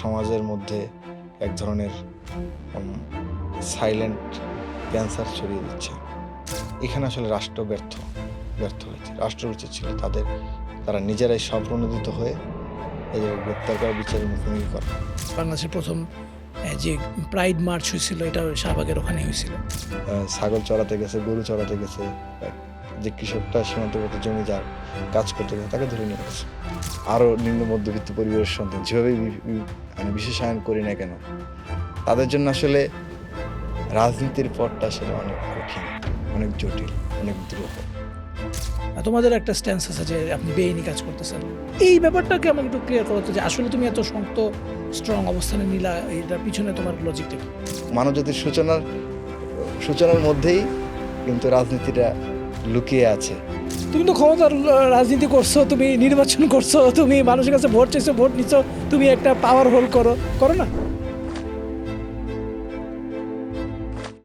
সমাজের মধ্যে এক ধরনের সাইলেন্ট ক্যান্সার ছড়িয়ে দিচ্ছে। এখানে আসলে রাষ্ট্র ব্যর্থ হয়েছে। রাষ্ট্র উচিত ছিল তারা নিজেরাই স্বপ্রণোদিত হয়ে এই গ্রেপ্তার করা, বিচারের মুখোমুখি করা। বাংলাদেশের প্রথম যে প্রাইড মার্চ হয়েছিল এটা শাহবাগের ওখানে হয়েছিল। ছাগল চড়াতে গেছে, গরু চড়াতে গেছে, যে কৃষকটা সীমান্তবর্তী জমি যার কাজ করতে গেছে তাকে ধরে নিয়ে গেছে। আরও নিম্ন মধ্যবিত্ত পরিবারের সন্তান যেভাবে মানে বিশেষায়ন করি না কেন, তাদের জন্য আসলে রাজনীতির পথটা আসলে অনেক কঠিন, অনেক জটিল, অনেক দ্রুত। তোমাদের একটা স্ট্যান্স আছে যে আপনি বেআইনি কাজ করতেছেন, এই ব্যাপারটাকে আমাকে একটু ক্লিয়ার করো তো, যে আসলে তুমি এত শক্ত স্ট্রং অবস্থানে নিলা, এটার পিছনে তোমার লজিকটা কি? মানবজাতির সূচনার মধ্যেই কিন্তু রাজনীতিটা লুকিয়ে আছে। তুমি তো ক্ষমতার রাজনীতি করছো, তুমি নির্বাচন করছো, তুমি মানুষের কাছে ভোট চাইছো, ভোট নিচ্ছ, তুমি একটা পাওয়ার হোল্ড করো না?